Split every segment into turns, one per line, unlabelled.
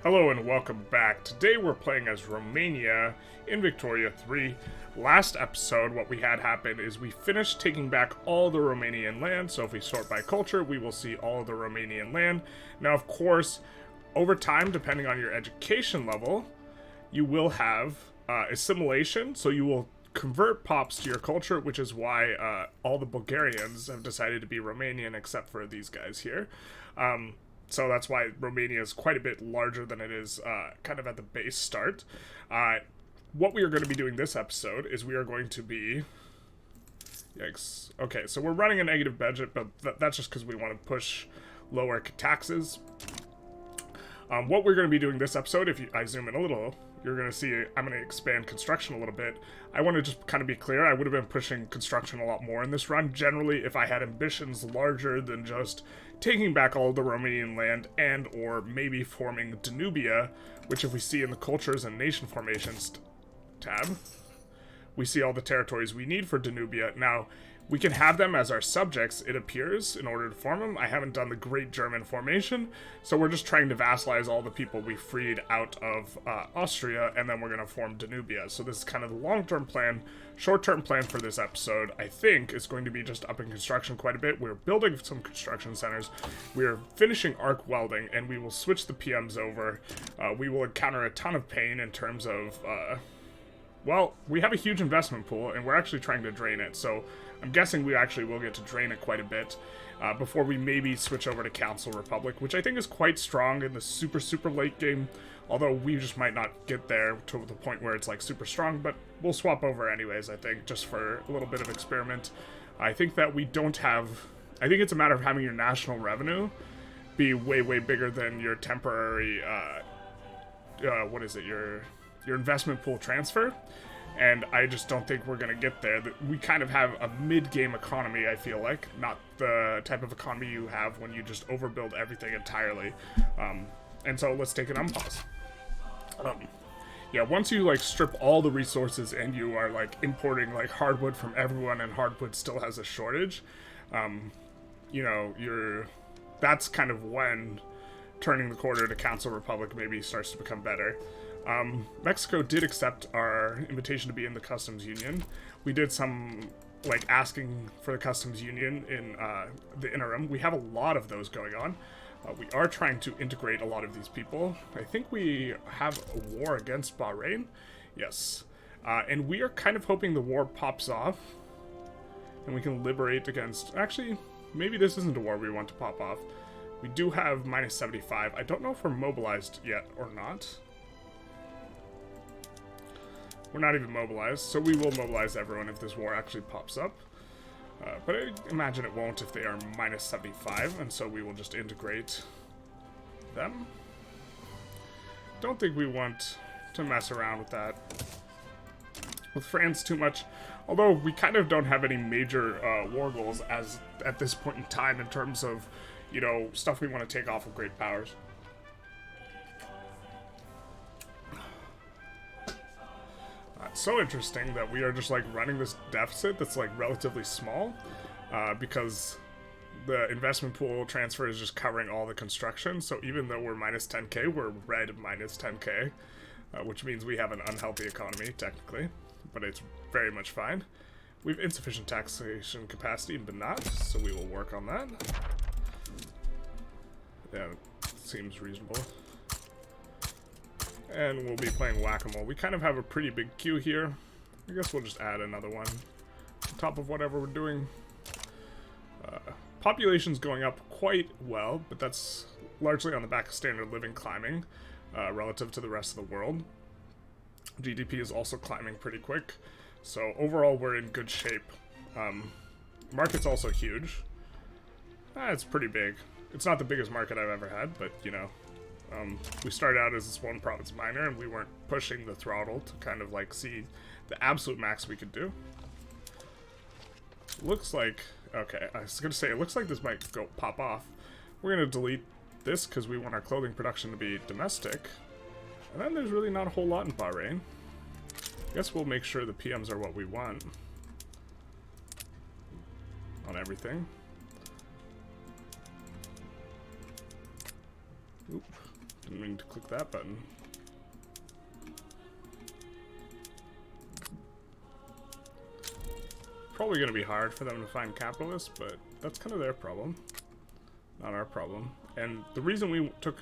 Hello and welcome back. Today we're playing as Romania in Victoria 3. Last episode, what we had happen is we finished taking back all the Romanian land. So if we sort by culture, we will see all of the Romanian land. Now, of course, over time, depending on your education level, you will have assimilation. So you will convert pops to your culture, which is why all the Bulgarians have decided to be Romanian, except for these guys here. So that's why Romania is quite a bit larger than it is kind of at the base start. What we are going to be doing this episode is we are going to be... Yikes. Okay, so we're running a negative budget, but that's just because we want to push lower taxes. What we're going to be doing this episode, if I zoom in a little, you're going to see I'm going to expand construction a little bit. I want to just kind of be clear, I would have been pushing construction a lot more in this run. Generally, if I had ambitions larger than just taking back all of the Romanian land and or maybe forming Danubia, which if we see in the Cultures and Nation Formations tab, we see all the territories we need for Danubia. Now, we can have them as our subjects, it appears, in order to form them. I haven't done the Great German Formation, so we're just trying to vassalize all the people we freed out of Austria, and then we're going to form Danubia. So this is kind of the long-term plan. Short-term plan for this episode, I think, is going to be just upping construction quite a bit. We're building some construction centers. We're finishing arc welding, and we will switch the PMs over. We will encounter a ton of pain in terms of... well, we have a huge investment pool, and we're actually trying to drain it, so I'm guessing we actually will get to drain it quite a bit before we maybe switch over to Council Republic, which I think is quite strong in the super late game, although we just might not get there to the point where it's like super strong, but we'll swap over anyways, I think, just for a little bit of experiment. I think that we don't have... I think it's a matter of having your national revenue be way bigger than your temporary, what is it, your investment pool transfer, and I just don't think we're gonna get there. We kind of have a mid-game economy, I feel like, not the type of economy you have when you just overbuild everything entirely. And so let's take an unpause. Yeah, once you like strip all the resources and you are like importing like hardwood from everyone and hardwood still has a shortage, you know, that's kind of when turning the corner to Council Republic maybe starts to become better. Mexico did accept our invitation to be in the customs union. We did some, like, asking for the customs union in the interim. We have a lot of those going on. We are trying to integrate a lot of these people. I think we have a war against Bahrain. Yes. And we are kind of hoping the war pops off and we can liberate against... Actually, maybe this isn't a war we want to pop off. We do have minus 75. I don't know if we're mobilized yet or not. We're not even mobilized, so we will mobilize everyone if this war actually pops up. But I imagine it won't if they are minus 75, and so we will just integrate them. Don't think we want to mess around with that. With France too much, although we kind of don't have any major war goals as at this point in time in terms of, you know, stuff we want to take off of great powers. It's so interesting that we are just like running this deficit that's like relatively small because the investment pool transfer is just covering all the construction. So even though we're minus 10k, we're red minus 10k, which means we have an unhealthy economy technically, but it's very much fine. We have insufficient taxation capacity but not, so we will work on that. Yeah, seems reasonable. And we'll be playing whack-a-mole. We kind of have a pretty big queue here. I guess we'll just add another one on top of whatever we're doing. Population's going up quite well, but that's largely on the back of standard living climbing relative to the rest of the world. GDP is also climbing pretty quick. So overall, we're in good shape. Market's also huge. It's pretty big. It's not the biggest market I've ever had, but, you know, we started out as this one province minor, and we weren't pushing the throttle to kind of like see the absolute max we could do. Looks like, okay, I was gonna say, it looks like this might go pop off. We're gonna delete this because we want our clothing production to be domestic. And then there's really not a whole lot in Bahrain. I guess we'll make sure the PMs are what we want on everything. Oop. Didn't mean to click that button. Probably going to be hard for them to find capitalists, but that's kind of their problem, not our problem. And the reason we took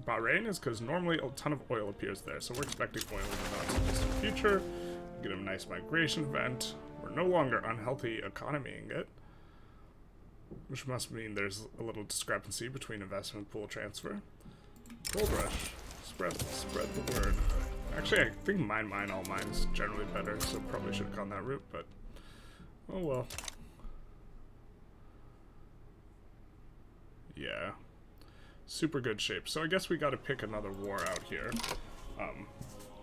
Bahrain is because normally a ton of oil appears there, so we're expecting oil in the not-so-distant future. Get a nice migration event. We're no longer unhealthy economying it, which must mean there's a little discrepancy between investment pool transfer. Gold rush. Spread the word. Actually, I think mine all mine is generally better, so probably should have gone that route, but oh well. Yeah. Super good shape. So I guess we gotta pick another war out here.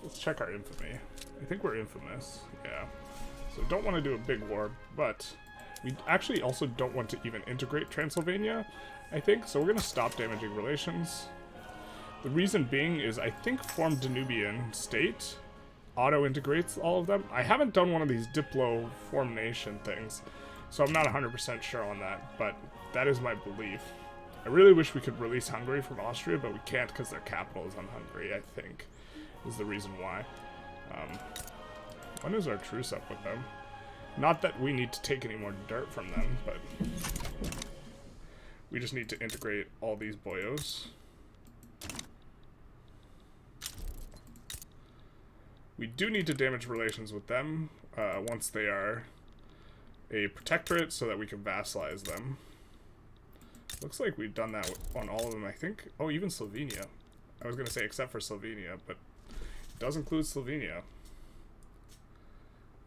Let's check our infamy. I think we're infamous. Yeah. So don't want to do a big war, but we actually also don't want to even integrate Transylvania, I think. So we're gonna stop damaging relations. The reason being is I think formed Danubian state auto-integrates all of them. I haven't done one of these Diplo formation things, so I'm not 100% sure on that, but that is my belief. I really wish we could release Hungary from Austria, but we can't because their capital is on Hungary, I think, is the reason why. When is our truce up with them? Not that we need to take any more dirt from them, but we just need to integrate all these boyos. We do need to damage relations with them once they are a protectorate so that we can vassalize them. Looks like we've done that on all of them, I think. Oh, even Slovenia. I was going to say except for Slovenia, but it does include Slovenia.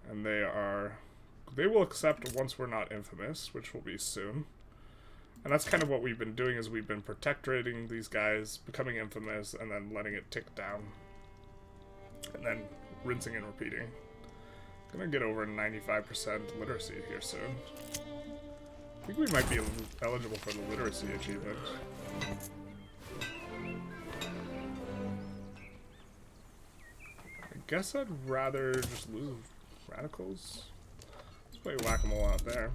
And they will accept once we're not infamous, which will be soon. And that's kind of what we've been doing, is we've been protectorating these guys, becoming infamous, and then letting it tick down. And then rinsing and repeating. Gonna get over 95% literacy here soon. I think we might be eligible for the literacy achievement. I guess I'd rather just lose radicals. Let's play whack-a-mole out there.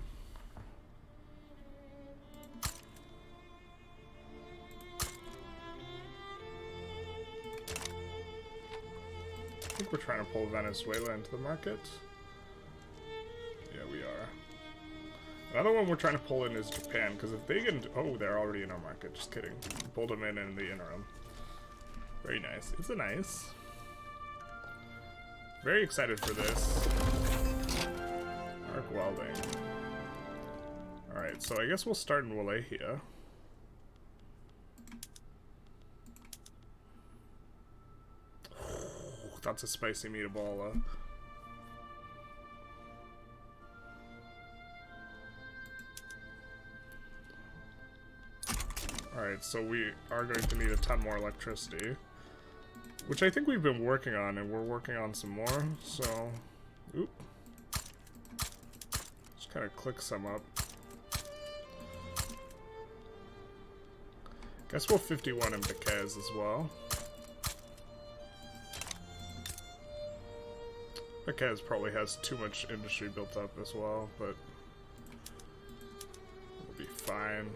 I think we're trying to pull Venezuela into the market. Yeah, we are. Another one we're trying to pull in is Japan, because if they get into... Oh, they're already in our market. Just kidding. Pulled them in the interim. Very nice. It's a nice. Very excited for this. Arc welding. Alright, so I guess we'll start in Wallachia. That's a spicy meatball. Alright, so we are going to need a ton more electricity, which I think we've been working on, and we're working on some more, so... Oop. Just kind of click some up. Guess we'll 51 in Bequez as well. Bequez probably has too much industry built up as well, but we'll be fine.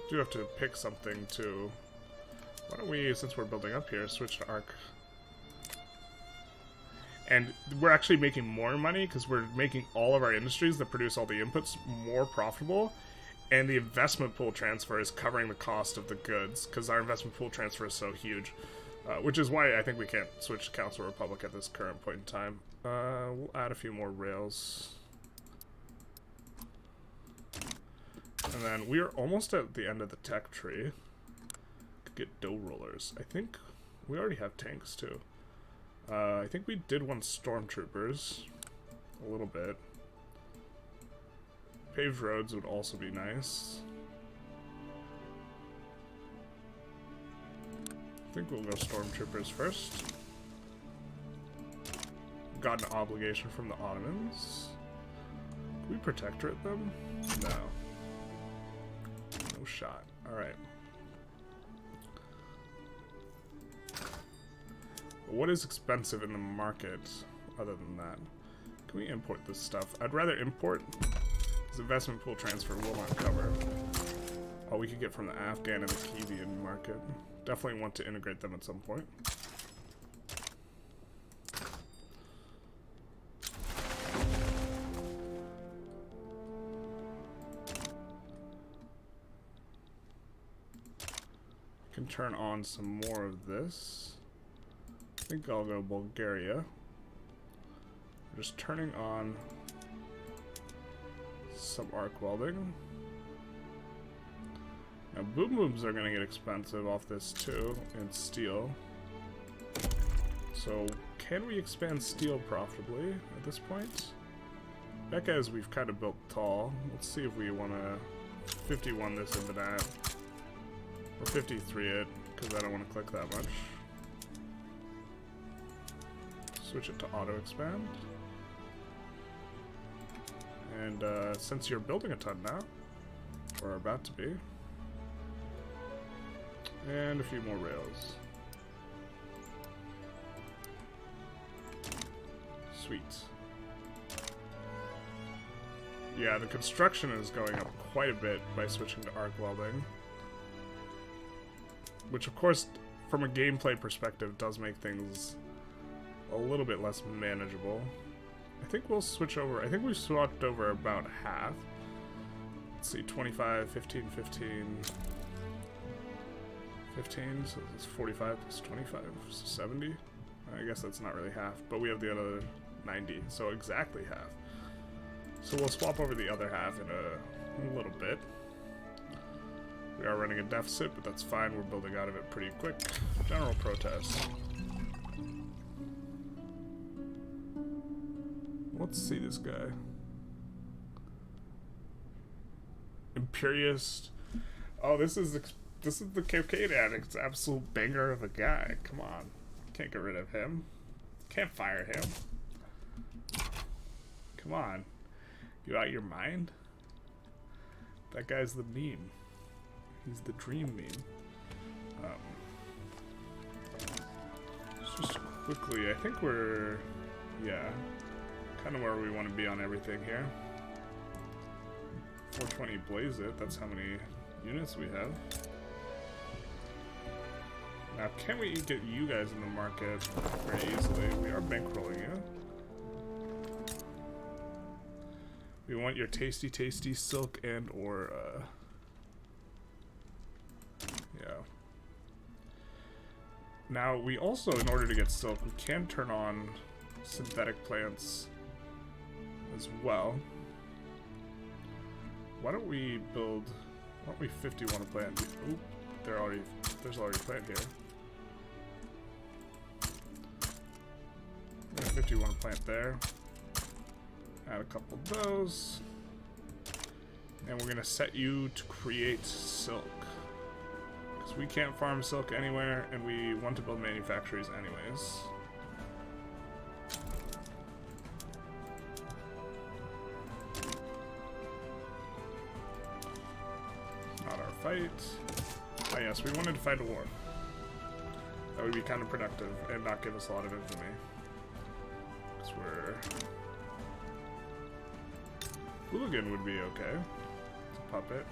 Do have to pick something too. Why don't we, since we're building up here, switch to Arc? And we're actually making more money because we're making all of our industries that produce all the inputs more profitable, and the investment pool transfer is covering the cost of the goods because our investment pool transfer is so huge. Which is why I think we can't switch to Council Republic at this current point in time. We'll add a few more rails. And then we are almost at the end of the tech tree. Could get dough rollers. I think we already have tanks too. I think we did want stormtroopers. A little bit. Paved roads would also be nice. I think we'll go stormtroopers first. Got an obligation from the Ottomans. Can we protectorate them? No. No shot. Alright. What is expensive in the market other than that? Can we import this stuff? I'd rather import. This investment pool transfer will not cover. Oh, we could get from the Afghan and the Kiwian market. Definitely want to integrate them at some point. Can turn on some more of this. I think I'll go Bulgaria. Just turning on some arc welding. Now boom booms are gonna get expensive off this too, and steel. So can we expand steel profitably at this point? Back as we've kind of built tall. Let's see if we wanna 51 this into that. Or 53 it, because I don't want to click that much. Switch it to auto expand. And since you're building a ton now, or about to be, and a few more rails. Sweet. Yeah, the construction is going up quite a bit by switching to arc welding. Which, of course, from a gameplay perspective, does make things a little bit less manageable. I think we'll switch over. I think we've swapped over about half. Let's see, 25, 15, 15, 15, so this is 45 plus 25, so 70. I guess that's not really half, but we have the other 90, so exactly half. So we'll swap over the other half in a little bit. We are running a deficit, but that's fine. We're building out of it pretty quick. General protest. Let's see this guy. Imperious. Oh, this is the cocaine addict's absolute banger of a guy. Come on, can't get rid of him. Can't fire him. Come on, you out your mind? That guy's the meme. He's the dream meme. Just quickly, I think we're, yeah, kind of where we want to be on everything here. 420 blaze it, that's how many units we have. Now, can we get you guys in the market very easily? We are bankrolling you. We want your tasty, tasty silk and or, yeah. Now, we also, in order to get silk, we can turn on synthetic plants as well. Why don't we build, why don't we 51 a plant? Oop, there's already a plant here. We're gonna 51 a plant there. Add a couple of those. And we're gonna set you to create silk. Because we can't farm silk anywhere, and we want to build manufactories anyways. Not our fight. Oh yes, we wanted to fight a war. That would be kind of productive and not give us a lot of infamy. Because we're... Hooligan would be okay. It's a puppet.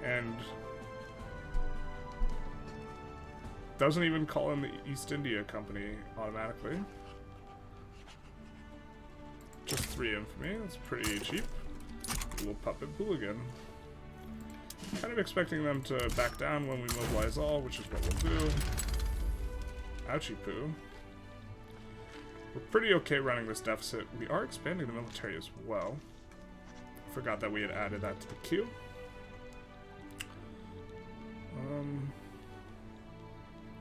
And... doesn't even call in the East India Company automatically. Just 3 infamy, that's pretty cheap. We will puppet Hooligan. Kind of expecting them to back down when we mobilize all, which is what we'll do. Ouchie poo. We're pretty okay running this deficit. We are expanding the military as well. Forgot that we had added that to the queue.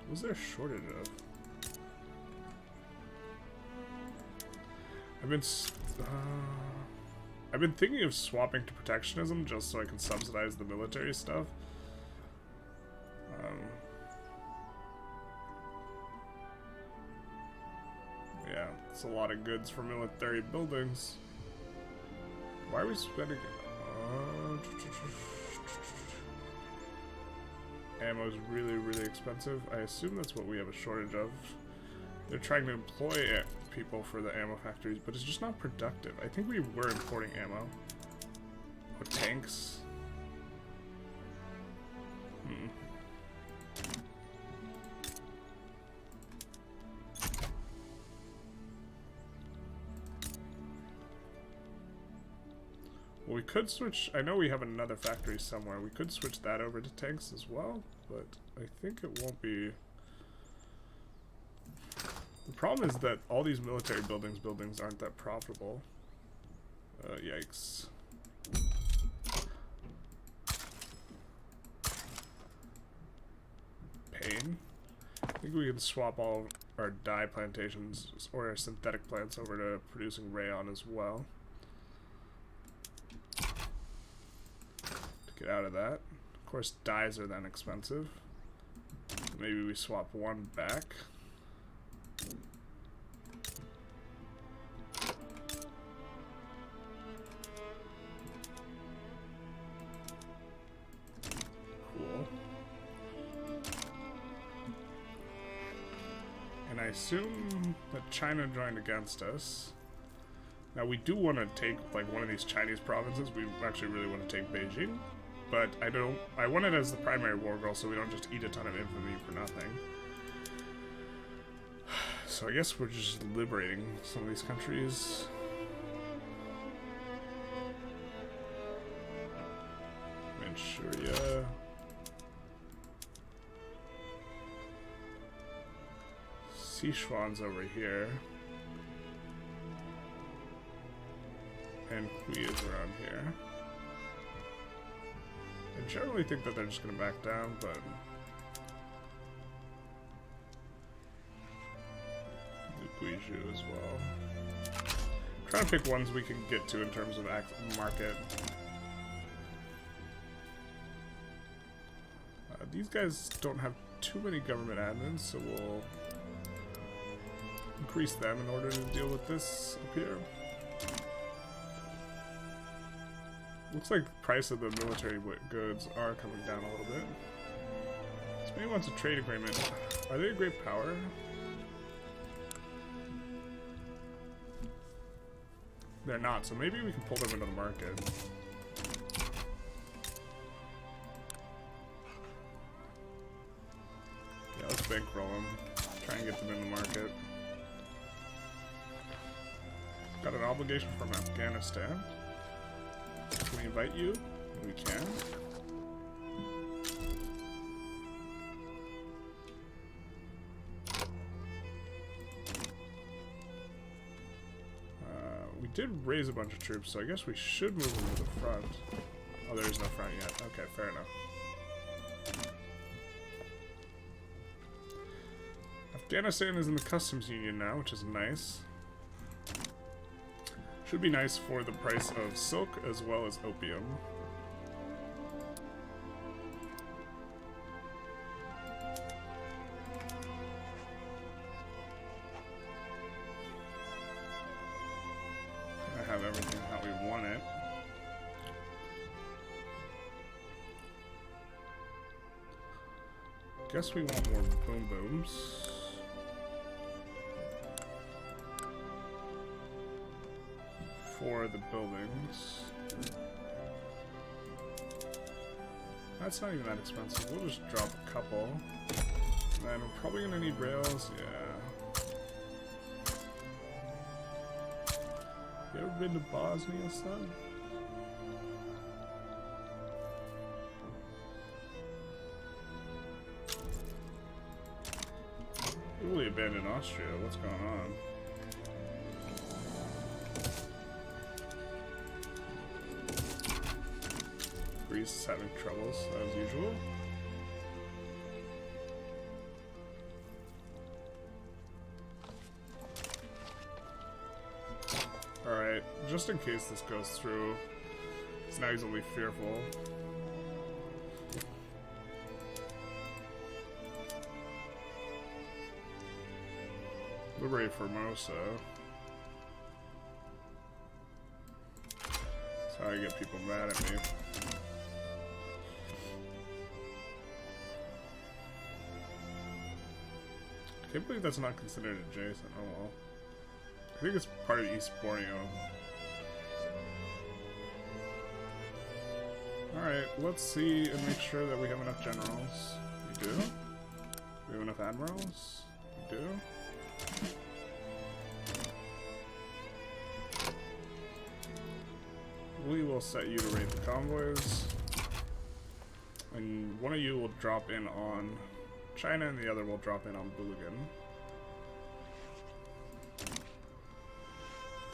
What was there a shortage of? I've been thinking of swapping to protectionism just so I can subsidize the military stuff. Yeah, it's a lot of goods for military buildings. Why are we spending... ammo is really, really expensive. I assume that's what we have a shortage of. They're trying to employ people for the ammo factories, but it's just not productive. I think we were importing ammo. Oh, tanks. could switch... I know we have another factory somewhere. We could switch that over to tanks as well, but I think it won't be... The problem is that all these military buildings aren't that profitable. Yikes. Pain. I think we can swap all our dye plantations or our synthetic plants over to producing rayon as well. To get out of that. Of course, dyes are then expensive. Maybe we swap one back. Cool. And I assume that China joined against us. Now we do want to take like one of these Chinese provinces. We actually really want to take Beijing, but I want it as the primary war goal so we don't just eat a ton of infamy for nothing. So I guess we're just liberating some of these countries. Manchuria. Sichuan's over here. And Hui is around here. I generally think that they're just gonna back down, but... Guizhou as well. Trying to pick ones we can get to in terms of market. These guys don't have too many government admins, so we'll increase them in order to deal with this up here. Looks like the price of the military goods are coming down a little bit. Spain wants a trade agreement. Are they a great power? They're not, so maybe we can pull them into the market. Yeah, let's bankroll them. Try and get them in the market. Got an obligation from Afghanistan. Can we invite you? We can. We did raise a bunch of troops, so I guess we should move them to the front. Oh, there is no front yet. Okay, fair enough. Afghanistan is in the customs union now, which is nice. Should be nice for the price of silk as well as opium. I have everything how we want it. Guess we want more boom booms. For the buildings. That's not even that expensive. We'll just drop a couple. And then we're probably gonna need rails. Yeah. You ever been to Bosnia, son? We really abandoned Austria. What's going on? Greece is having troubles, as usual. Alright, just in case this goes through, because now he's only fearful. Liberate Formosa. That's how I get people mad at me. I can't believe that's not considered adjacent. Oh well. I think it's part of East Borneo. Alright, let's see and make sure that we have enough generals. We do. We have enough admirals? We do. We will will set you to raid the convoys. And one of you will drop in on China and the other will drop in on Bulligan.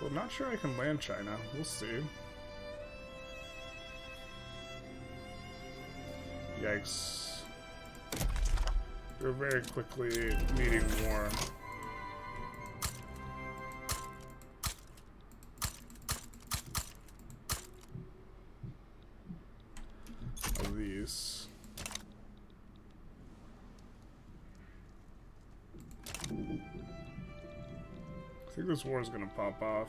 Though I'm not sure I can land China. We'll see. Yikes. We're very quickly needing more. Of these. I think this war is gonna pop off.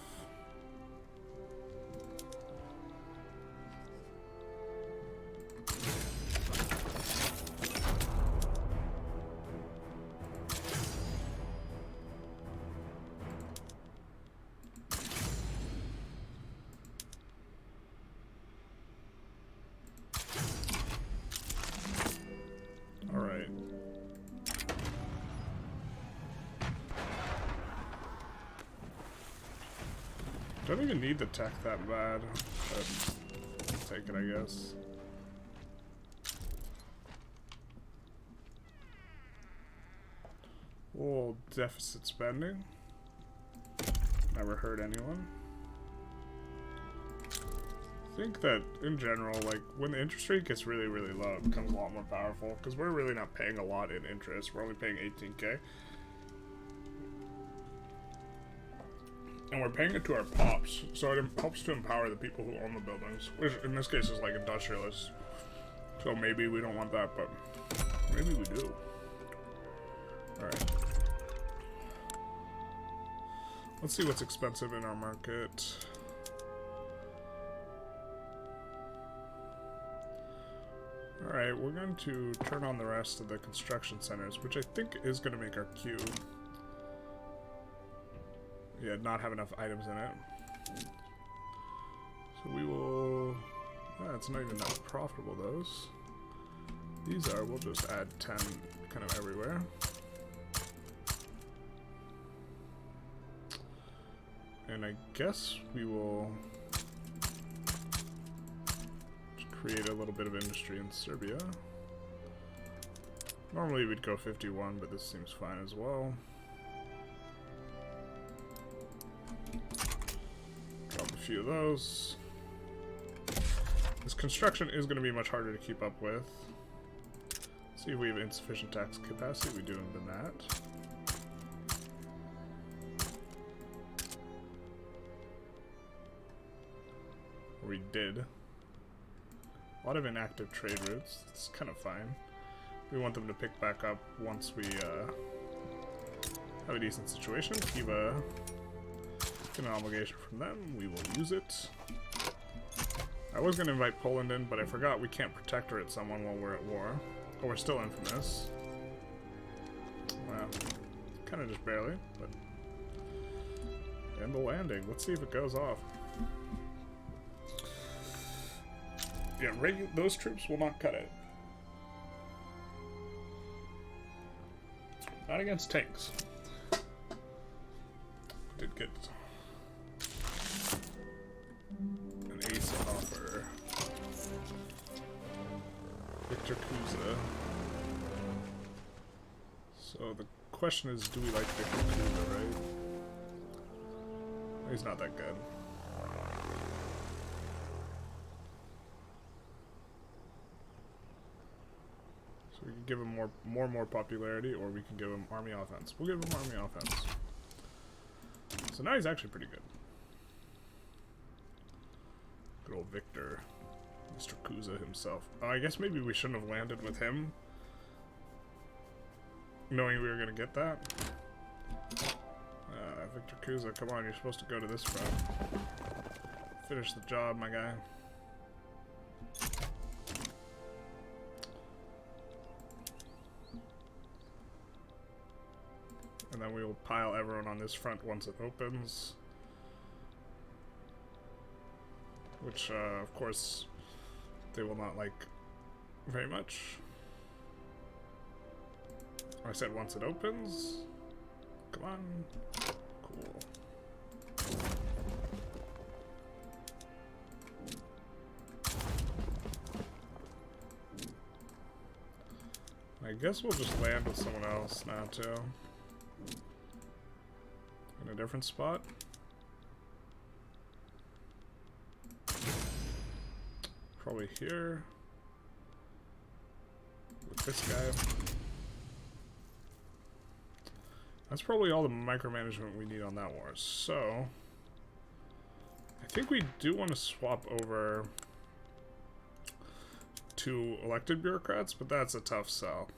Don't even need the tech that bad, but I'll take it, I guess. Oh, deficit spending. Never hurt anyone. I think that in general, like when the interest rate gets really, really low, it becomes a lot more powerful because we're really not paying a lot in interest. We're only paying 18k. And we're paying it to our pops, so it helps to empower the people who own the buildings, which in this case is like industrialists. So maybe we don't want that, but maybe we do. Alright. Let's see what's expensive in our market. Alright, we're going to turn on the rest of the construction centers, which I think is going to make our queue. Yeah, not have enough items in it. So we will... Yeah, it's not even that profitable, those. These are, we'll just add 10 kind of everywhere. And I guess we will create a little bit of industry in Serbia. Normally we'd go 51, but this seems fine as well. Drop a few of those. This construction is going to be much harder to keep up with. See if we have insufficient tax capacity. We do in that. We did. A lot of inactive trade routes. It's kind of fine. We want them to pick back up once we have a decent situation. Get an obligation from them. We will use it. I was going to invite Poland in, but I forgot we can't protectorate someone while we're at war. Oh, we're still infamous. Well, kind of just barely, but... And the landing. Let's see if it goes off. Yeah, those troops will not cut it. Not against tanks. Did get an ace offer. Victor Kuza. So the question is, do we like Victor Kuza, right? He's not that good. We can give him more popularity, or we can give him army offense. We'll give him army offense. So now he's actually pretty good. Good old Victor. Mr. Kuza himself. I guess maybe we shouldn't have landed with him, knowing we were going to get that. Victor Kuza, come on, you're supposed to go to this front. Finish the job, my guy. And then we will pile everyone on this front once it opens. Which, of course, they will not like very much. I said once it opens. Come on. Cool. I guess we'll just land with someone else now, too. In a different spot. Probably here. With this guy. That's probably all the micromanagement we need on that war. So, I think we do want to swap over to elected bureaucrats, but that's a tough sell.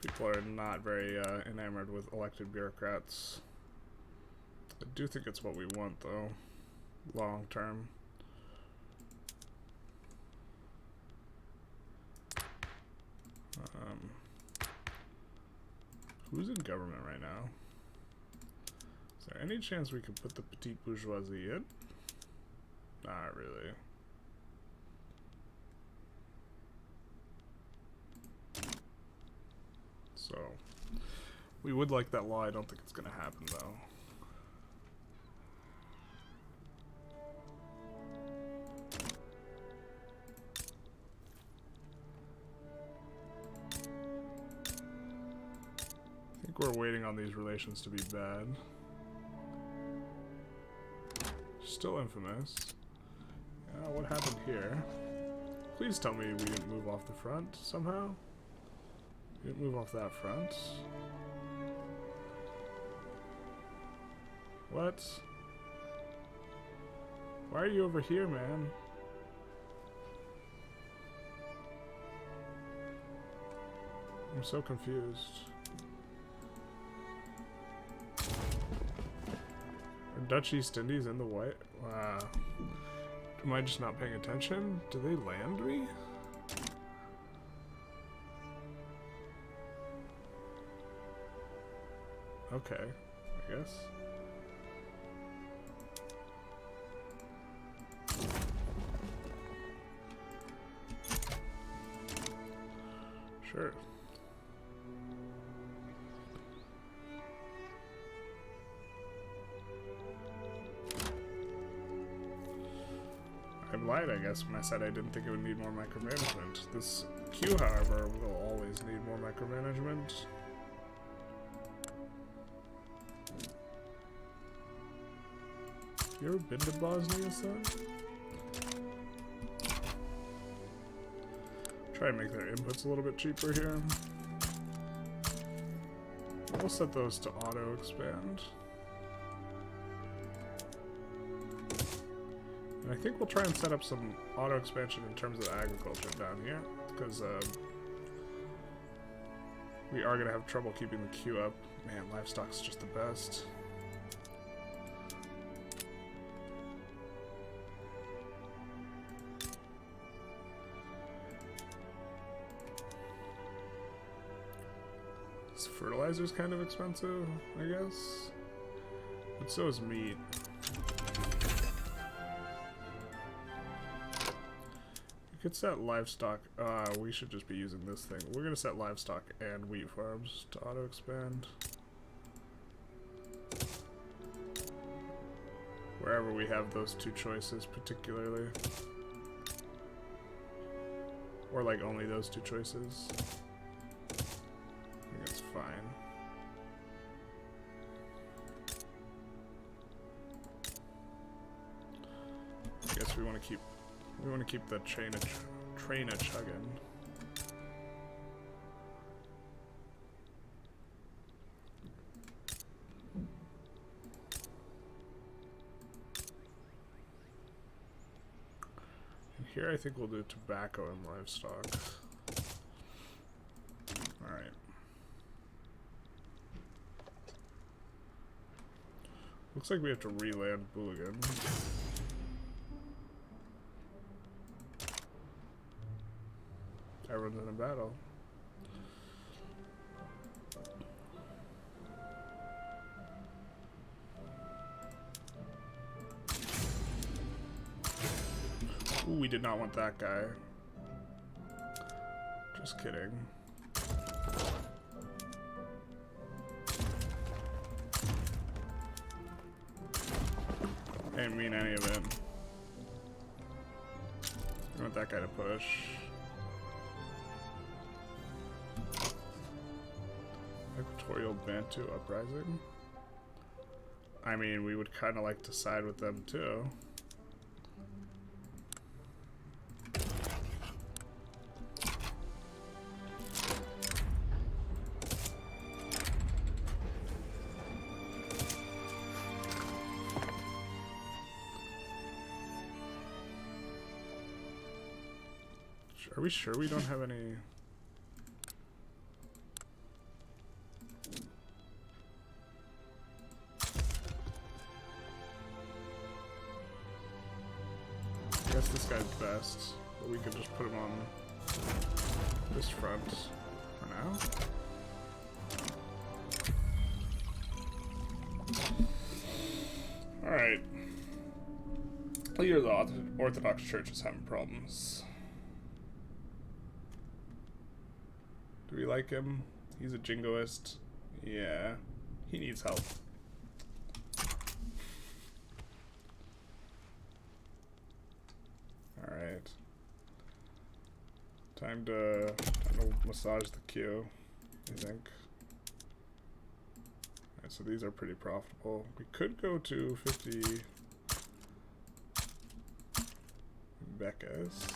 People are not very enamored with elected bureaucrats. I do think it's what we want, though, long term. Who's in government right now? Is there any chance we could put the petite bourgeoisie in? Not really. So, we would like that law. I don't think it's going to happen, though. I think we're waiting on these relations to be bad. Still infamous. What happened here? Please tell me we didn't move off the front somehow. We didn't move off that front. What? Why are you over here, man? I'm so confused. Are Dutch East Indies in the white? Wow. Am I just not paying attention? Do they land me? Okay, I guess. Sure. I lied, I guess, when I said I didn't think it would need more micromanagement. This queue, however, will always need more micromanagement. You ever been to Bosnia, son? Try and make their inputs a little bit cheaper here. We'll set those to auto expand. And I think we'll try and set up some auto expansion in terms of agriculture down here, because we are going to have trouble keeping the queue up. Man, livestock's just the best. Fertilizer's kind of expensive, I guess. But so is meat. We could set livestock. We should just be using this thing. We're going to set livestock and wheat farms to auto expand. Wherever we have those two choices, particularly. Or like only those two choices. Fine. I guess we want to keep the train a chugging. And here I think we'll do tobacco and livestock. All right. Looks like we have to re-land Bulligan. Everyone's in a battle. Ooh, we did not want that guy. Just kidding. I didn't mean any of it. I want that guy to push. Imperial Bantu uprising. I mean, we would kind of like to side with them too. Are we sure we don't have any? I guess this guy's best, but we could just put him on this front for now. Alright. Leader of the Orthodox Church is having problems. Do we like him? He's a jingoist. Yeah. He needs help. Alright. Time to massage the queue, I think. Alright, so these are pretty profitable. We could go to 50 Beccas.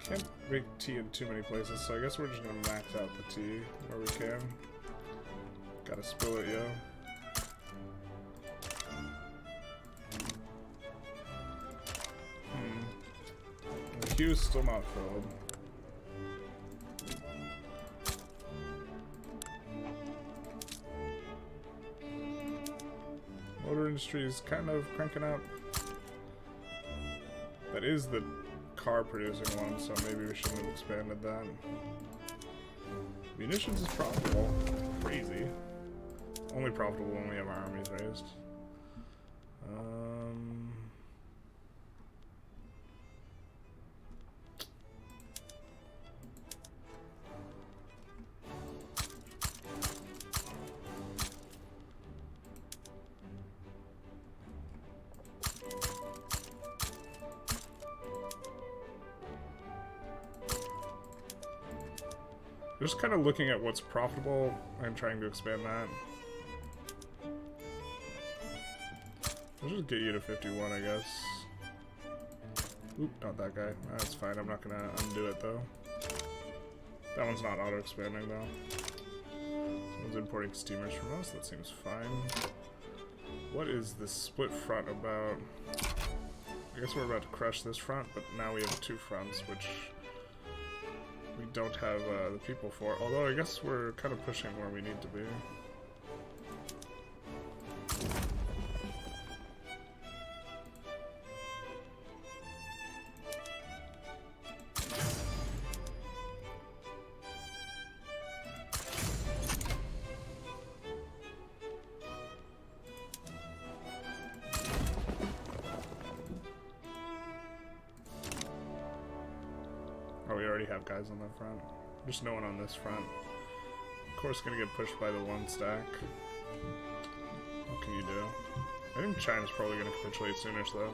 Can't make tea in too many places, so I guess we're just gonna max out the tea where we can. Gotta spill it, yo. The queue's still not filled. Motor industry is kind of cranking up. That is the car producing one, so maybe we shouldn't have expanded that. Munitions is profitable. Crazy. Only profitable when we have our armies raised. Just kind of looking at what's profitable and trying to expand that. I'll just get you to 51, I guess. Oop, not that guy. That's fine, I'm not gonna undo it though. That one's not auto-expanding though. Someone's importing steamers from us, that seems fine. What is this split front about? I guess we're about to crush this front, but now we have two fronts, which we don't have the people for. Although I guess we're kind of pushing where we need to be. We already have guys on that front. Just no one on this front. Of course, gonna get pushed by the one stack. What can you do? I think China's probably gonna capitulate soonish, though.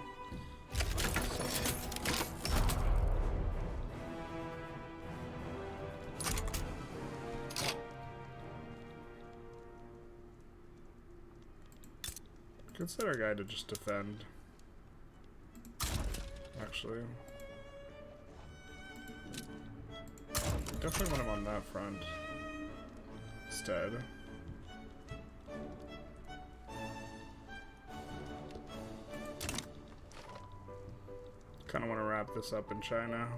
Could set our guy to just defend. Actually. Definitely want him on that front instead. Kind of want to wrap this up in China.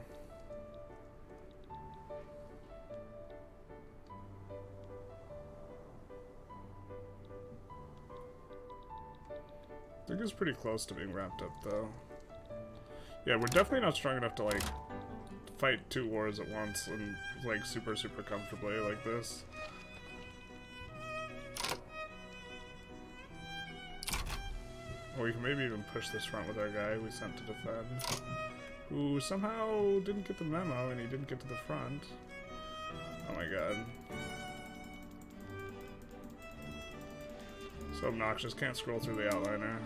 I think it's pretty close to being wrapped up though. Yeah, we're definitely not strong enough to like fight two wars at once and like super comfortably like this. Or we can maybe even push this front with our guy we sent to defend. who somehow didn't get the memo and he didn't get to the front. Oh my god. So obnoxious, can't scroll through the outliner.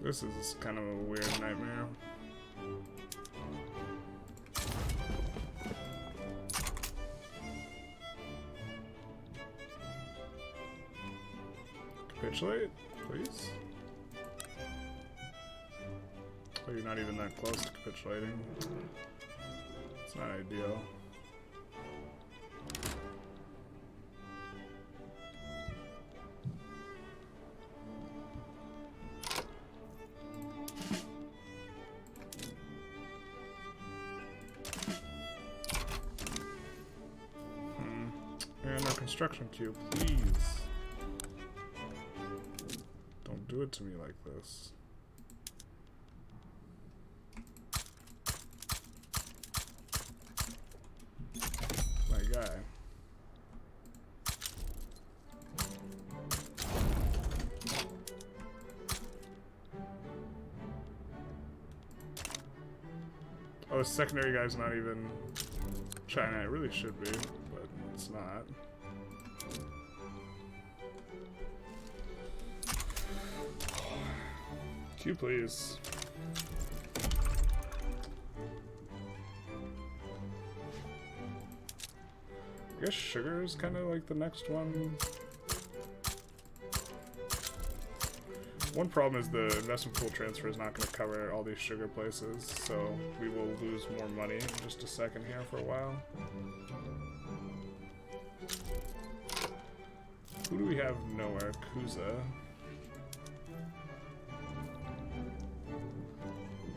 This is kind of a weird nightmare. Capitulate, please. Oh, you're not even that close to capitulating. It's not ideal. And our construction queue, please. Don't do it to me like this. My guy. Oh, the secondary guy's not even China. It really should be, but it's not. Q, please. I guess sugar is kind of like the next one. One problem is the investment pool transfer is not going to cover all these sugar places, so we will lose more money in just a second here for a while. Who do we have nowhere? Kuza.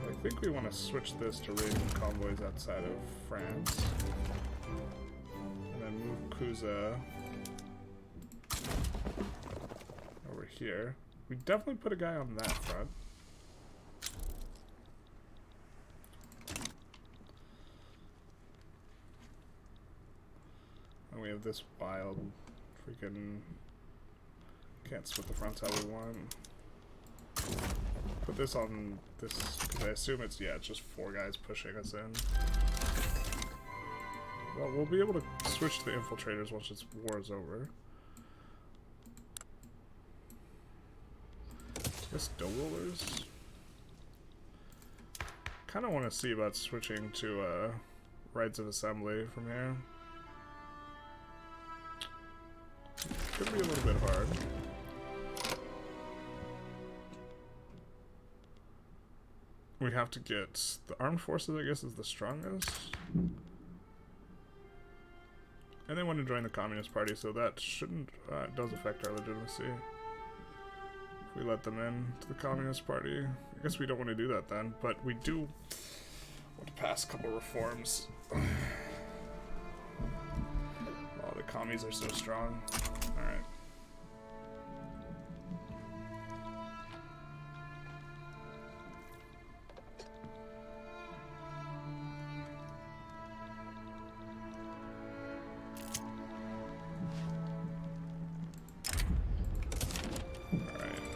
I think we want to switch this to raiding convoys outside of France. And then move Kuza over here. We definitely put a guy on that front. And we have this wild freaking... Can't split the fronts how we want. Put this on this, because I assume it's, yeah, it's just 4 guys pushing us in. Well, we'll be able to switch to the infiltrators once this war is over. I guess dough rollers. Kind of want to see about switching to rights of assembly from here. Could be a little bit hard. We have to get the armed forces, I guess, is the strongest. And they want to join the Communist Party, so that shouldn't, it does affect our legitimacy. If we let them in to the Communist Party. I guess we don't want to do that then, but we do want to pass a couple reforms. Oh, the commies are so strong. Alright.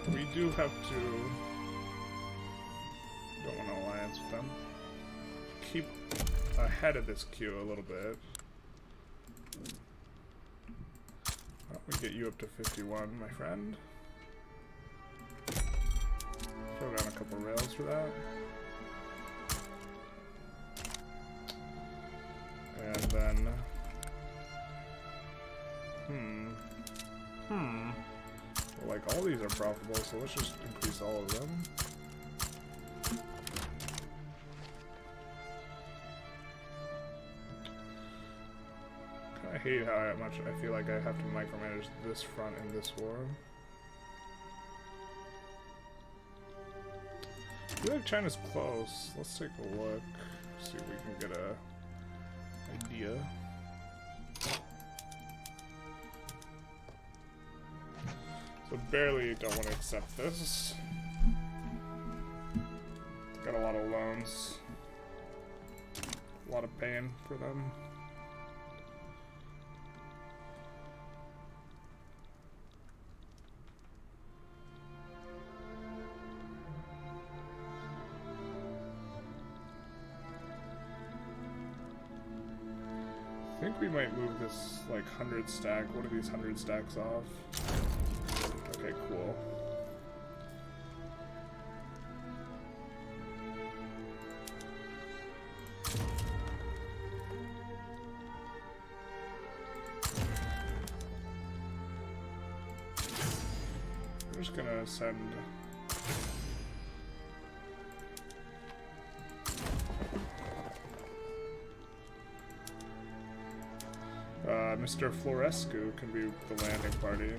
We do have to, don't want an alliance with them, keep ahead of this queue a little bit. Why don't we get you up to 51, my friend? Throw down a couple rails for that. And then, like, all these are profitable, so let's just increase all of them. I hate how much I feel like I have to micromanage this front in this war. I feel like China's close. Let's take a look, see if we can get a idea. So barely don't want to accept this. Got a lot of loans. A lot of pain for them. think we might move this like 100 stack. What are these 100 stacks off? Okay, cool. We're just gonna send Mr. Florescu can be the landing party.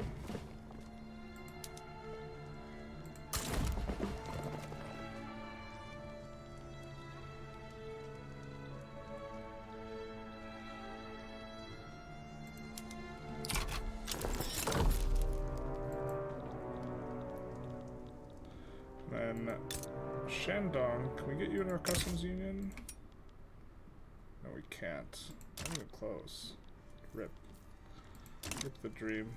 Then Shandong, can we get you in our customs union? No, we can't. Not even close. Rip. Rip the dream.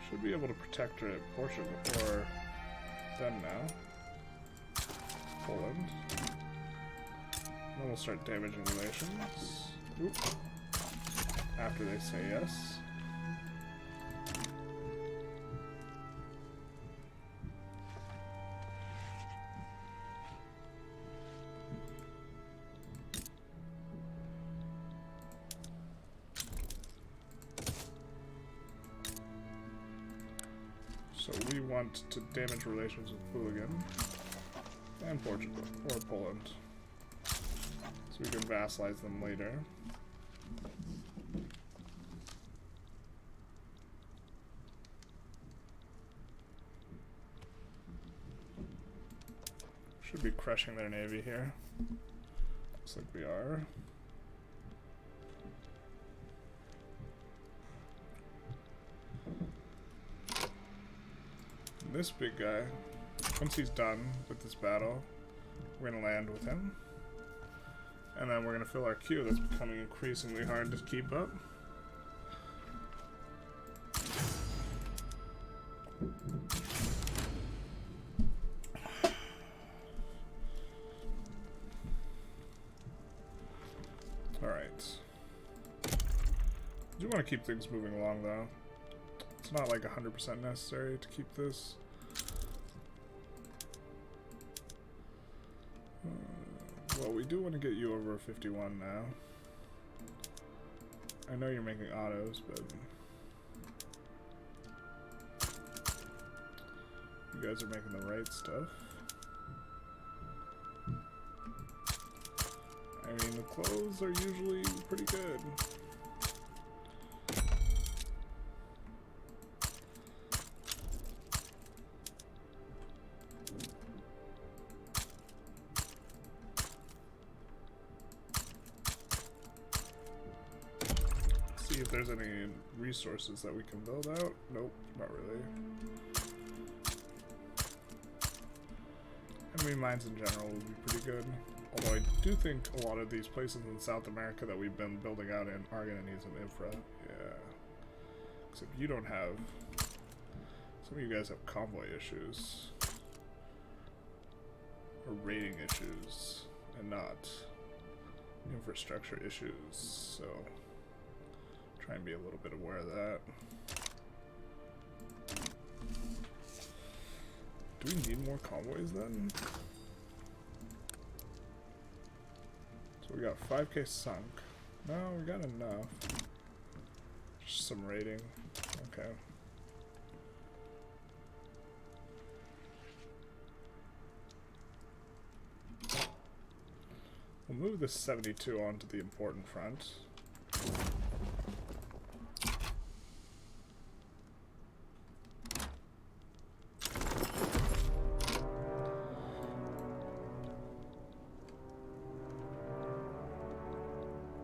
Should be able to protect her at Portugal or them now. Poland. Then we'll start damaging relations. Oop. After they say yes. So we want to damage relations with Hooligan and Portugal, or Poland, so we can vassalize them later. Should be crushing their navy here. Looks like we are. This big guy, once he's done with this battle, we're gonna land with him. And then we're gonna fill our queue that's becoming increasingly hard to keep up. Alright. I do want to keep things moving along though. It's not like 100% necessary to keep this. Well, we do want to get you over 51 now. I know you're making autos, but you guys are making the right stuff. I mean, the clothes are usually pretty good. See if there's any resources that we can build out. Nope, not really. Enemy mines in general would be pretty good. Although I do think a lot of these places in South America that we've been building out in are going to need some infra. Yeah. Except you don't have... Some of you guys have convoy issues. Or raiding issues. And not infrastructure issues. So... try and be a little bit aware of that. Do we need more convoys then? So we got 5k sunk. No, we got enough. Just some raiding. Okay. We'll move this 72 onto the important front.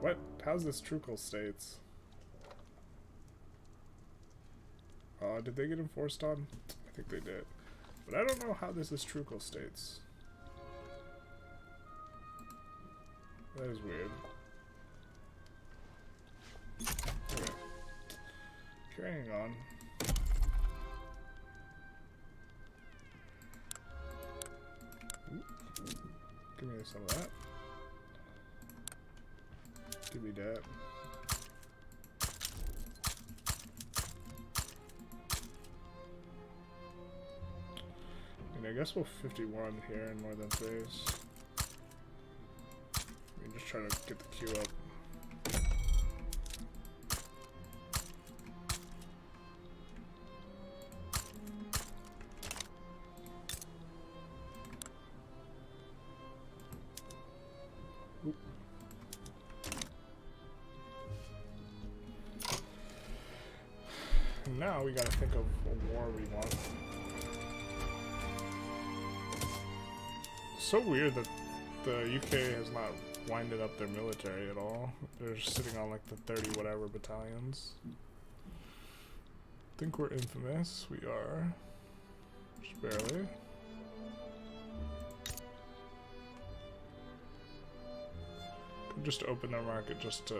What? How's this Trucal States? Did they get enforced on? I think they did. But I don't know how this is Trucal States. That is weird. Okay. Carrying on. Ooh. Give me some of that. Give me that. And I guess we'll 51 here in Northern Thrace. We can just try to get the queue up. Now we gotta think of a war we want. So weird that the UK has not winded up their military at all. They're just sitting on like the 30 whatever battalions. Think we're infamous. We are. Just barely. Could just open their market just to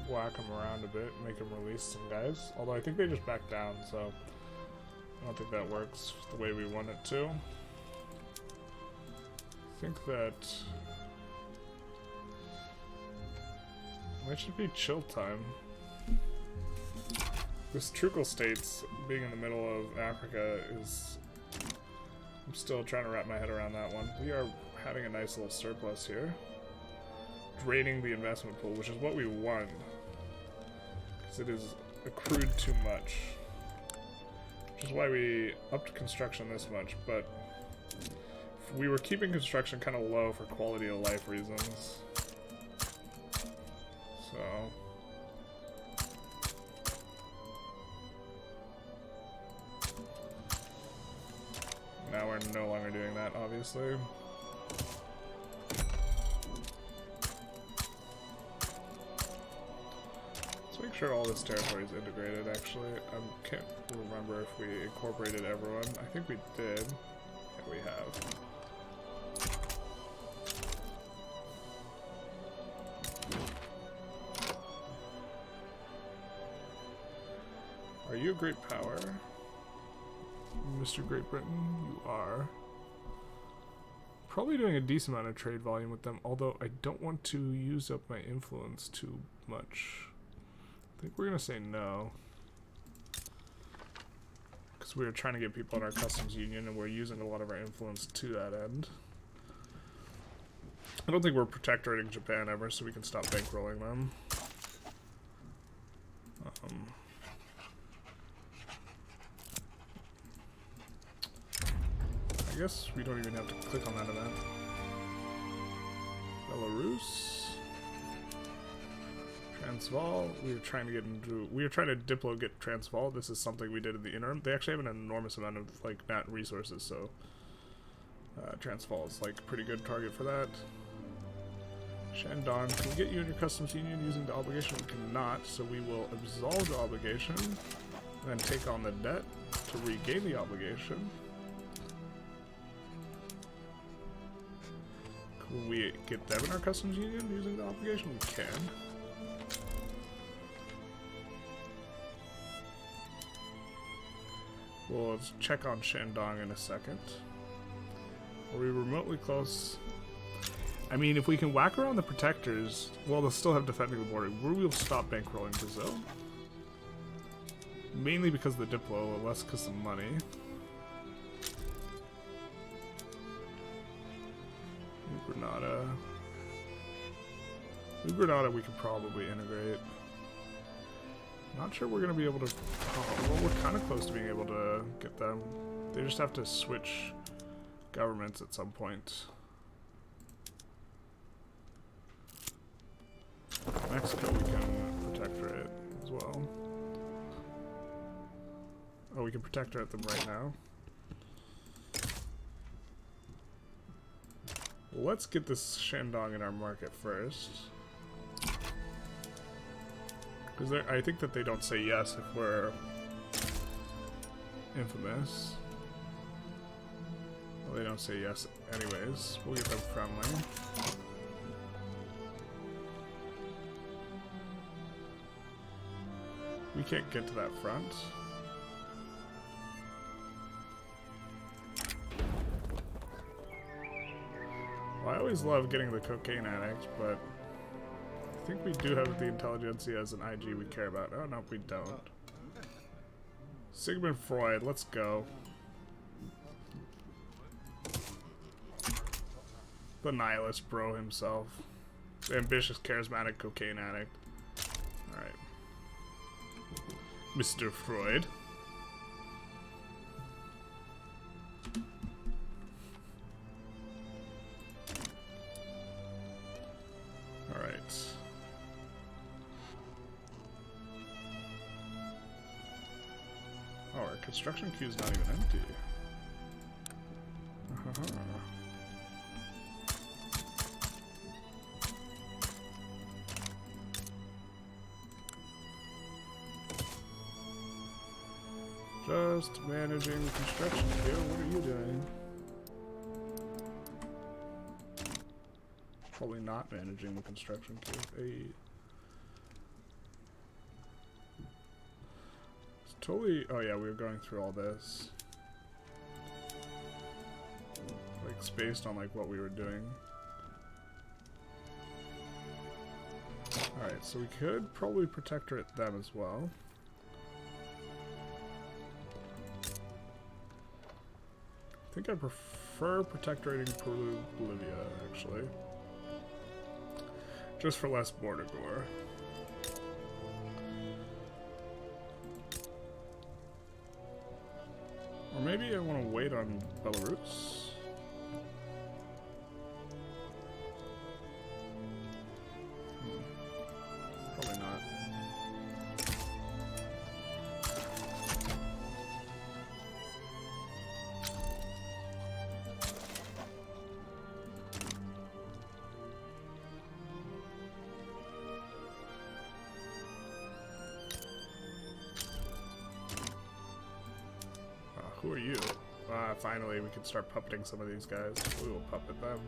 whack them around a bit, make them release some guys. Although I think they just backed down, so I don't think that works the way we want it to. I think that it should be chill time. This Trucal States being in the middle of Africa is... I'm still trying to wrap my head around that one. We are having a nice little surplus here. Draining the investment pool, which is what we want. Because it is accrued too much. Which is why we upped construction this much, but we were keeping construction kind of low for quality of life reasons. So... now we're no longer doing that, obviously. Let's make sure all this territory is integrated, actually. I can't remember if we incorporated everyone. I think we did. Yeah, we have. Are you a great power? Mr. Great Britain, you are. Probably doing a decent amount of trade volume with them, although I don't want to use up my influence too much. I think we're gonna say no. Because we were trying to get people in our customs union and we're using a lot of our influence to that end. I don't think we're protectorating Japan ever, so we can stop bankrolling them. I guess we don't even have to click on that event. Belarus. Transvaal. We were trying to get into... we were trying to diplo get Transvaal. This is something we did in the interim. They actually have an enormous amount of, like, nat resources, so... Transvaal is, like, a pretty good target for that. Shandong. Can we get you in your customs union using the obligation? We cannot, so we will absolve the obligation, and then take on the debt to regain the obligation. Can we get them in our customs union using the obligation? We can. We'll check on Shandong in a second. Are we remotely close? I mean, if we can whack around the protectors, well, they'll still have defending the border. We will stop bankrolling Brazil. Mainly because of the diplo, less because of money. Grenada. New Grenada we could probably integrate. Not sure we're going to be able to... oh, well, we're kind of close to being able to get them. They just have to switch governments at some point. Mexico we can protectorate as well. Oh, we can protectorate them right now. Let's get this Shandong in our market first. Because I think that they don't say yes if we're infamous. Well, they don't say yes anyways. We'll get them friendly. We can't get to that front. Well, I always love getting the cocaine addict, but I think we do have the Intelligentsia as an IG we care about. Oh, no, we don't. Sigmund Freud, let's go. The nihilist bro himself. The ambitious, charismatic cocaine addict. Alright. Mr. Freud. Alright. Oh, our construction queue is not even empty. Just managing the construction queue. What are you doing? Probably not managing the construction queue. Hey. It's totally. Oh yeah, we were going through all this. Like spaced on like what we were doing. Alright, so we could probably protectorate them as well. I think I prefer protectorating Peru, Bolivia, actually. Just for less border gore. Or maybe I want to wait on Belarus. Probably not. Who are you? Finally, we can start puppeting some of these guys. We will puppet them.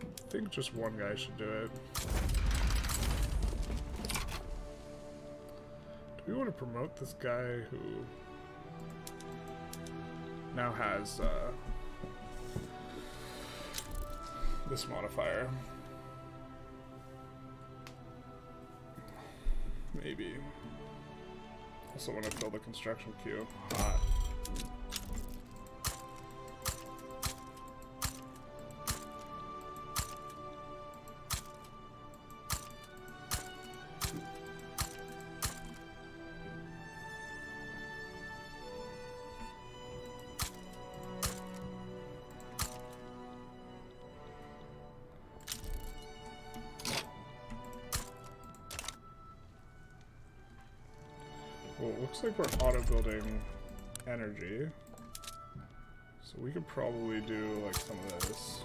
I think just one guy should do it. Do we want to promote this guy who now has this modifier? Maybe. Also want to fill the construction queue. Hot. Well, it looks like we're auto-building energy. So we could probably do, like, some of this.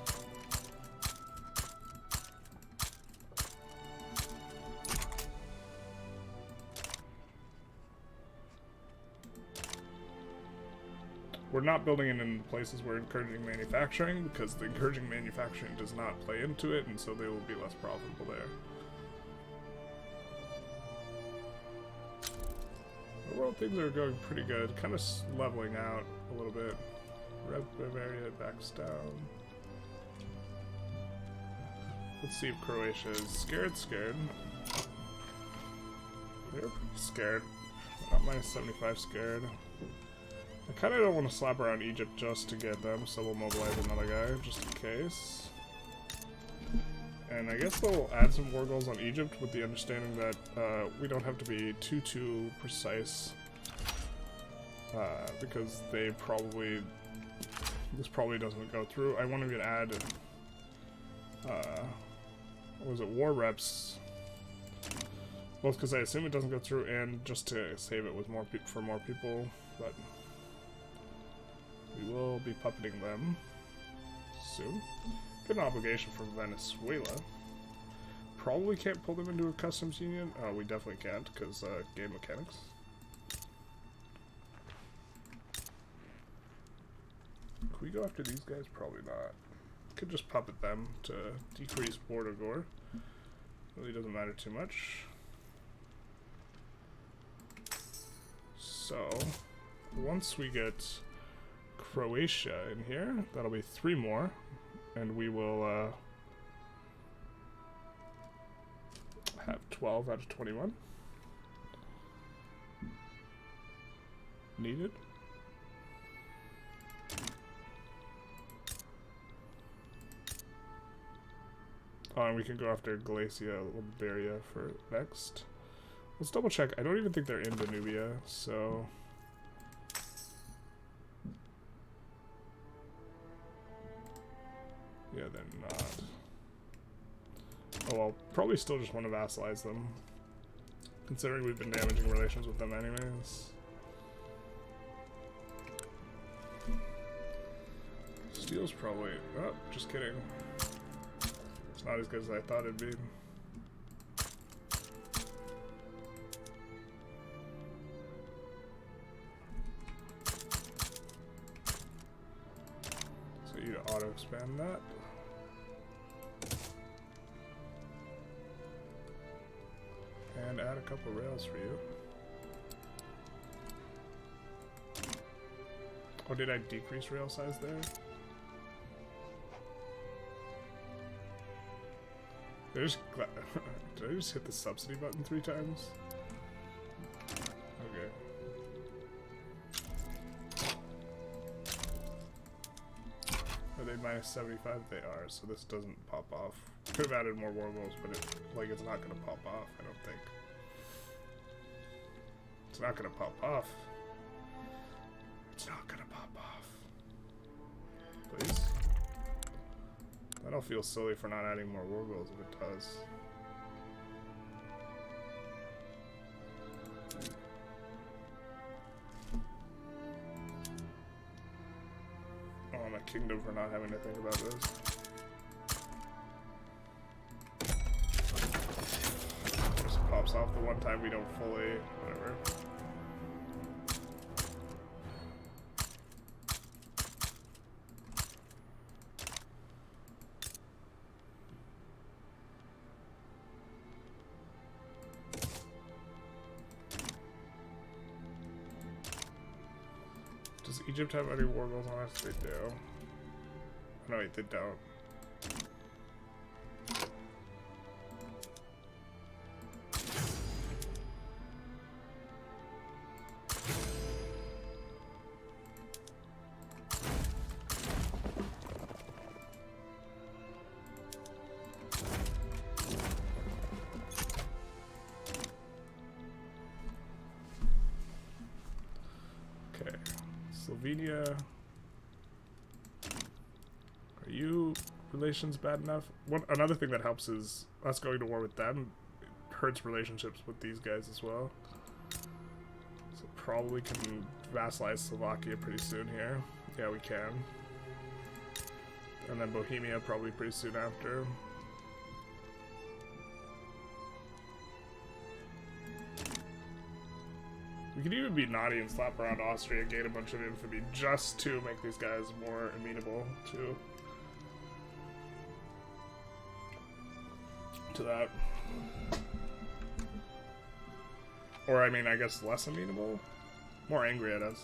We're not building it in places where encouraging manufacturing, because the encouraging manufacturing does not play into it, and so they will be less profitable there. Overall, things are going pretty good. Kind of leveling out a little bit. Red Bavaria backs down. Let's see if Croatia is scared. They're pretty scared. Not minus 75 scared. I kind of don't want to slap around Egypt just to get them, so we'll mobilize another guy just in case. And I guess they'll add some war goals on Egypt with the understanding that we don't have to be too precise, because this probably doesn't go through. I want to add what was it, war reps, both because I assume it doesn't go through and just to save it with more people, but we will be puppeting them soon. Got an obligation from Venezuela. Probably can't pull them into a customs union. Oh, we definitely can't, because game mechanics. Can we go after these guys? Probably not. Could just puppet them to decrease border gore. Really doesn't matter too much. So, once we get Croatia in here, that'll be 3 more. And we will Have 12 out of 21. Needed. Oh, and we can go after Glacia Liberia for next. Let's double check. I don't even think they're in Danubia, so... Yeah, they're not. Oh, well, probably still just want to vassalize them. Considering we've been damaging relations with them anyways. Steel's probably... Oh, just kidding. It's not as good as I thought it'd be. So you auto-expand that. And add a couple rails for you. Oh, did I decrease rail size there? Did I just hit the subsidy button 3 times? Okay. Are they minus 75? They are, so this doesn't pop off. Could have added more war goals, but it's not gonna pop off, I don't think. It's not gonna pop off. It's not gonna pop off. Please? That'll feel silly for not adding more war goals if it does. Oh, I'm a kingdom for not having to think about this. Just pops off the one time we don't fully... whatever. Does Egypt have any war goals on us? They do. No, wait, they don't. Okay. Slovenia. Are you relations bad enough? Another thing that helps is us going to war with them. It hurts relationships with these guys as well. So probably can vassalize Slovakia pretty soon here. Yeah, we can. And then Bohemia probably pretty soon after. We could even be naughty and slap around Austria and gain a bunch of infamy just to make these guys more amenable to that. Or, I mean, I guess less amenable? More angry at us.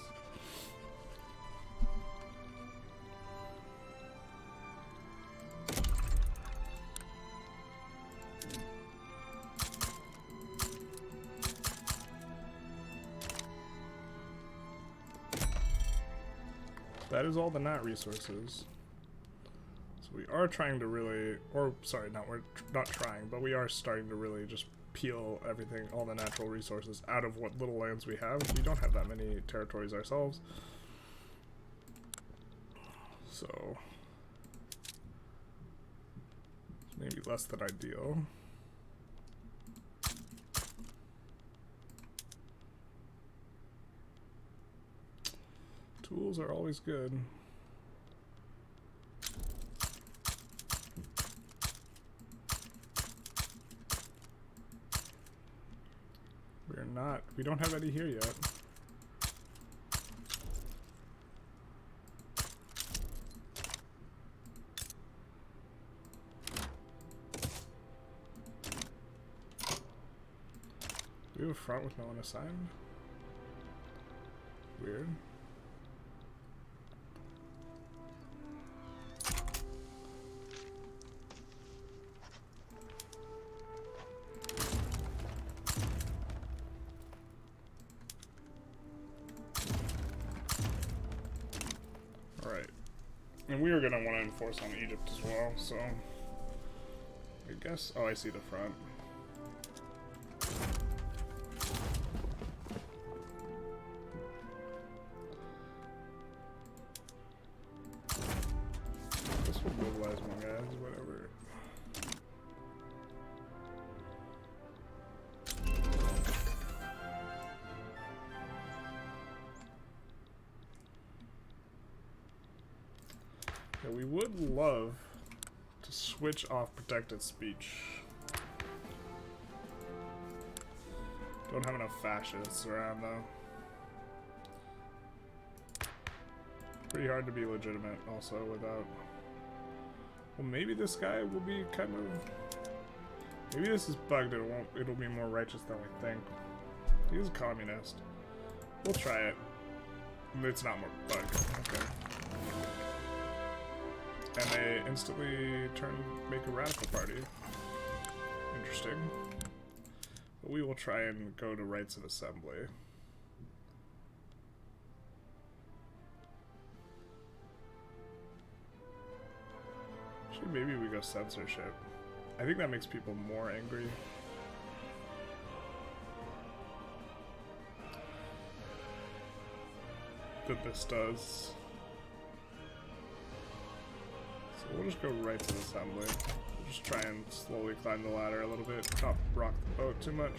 That is all the nat resources. So we are trying to really, or sorry, we're not trying, but we are starting to really just peel everything, all the natural resources out of what little lands we have. We don't have that many territories ourselves. So, maybe less than ideal. Tools are always good. We don't have any here yet. Do we have a front with no one assigned? Weird. And we are going to want to enforce on Egypt as well, so... I guess... Oh, I see the front. This will mobilize my guys, whatever. Yeah, we would love to switch off protected speech. Don't have enough fascists around though. Pretty hard to be legitimate also without... Well, maybe this guy will be kind of... Maybe this is bugged and it'll be more righteous than we think. He's a communist. We'll try it. It's not more bugged. Okay. And they instantly make a radical party. Interesting. But we will try and go to rights of assembly. Actually, maybe we go censorship. I think that makes people more angry. That this does. So we'll just go right to the assembly. We'll just try and slowly climb the ladder a little bit. Not rock the boat too much.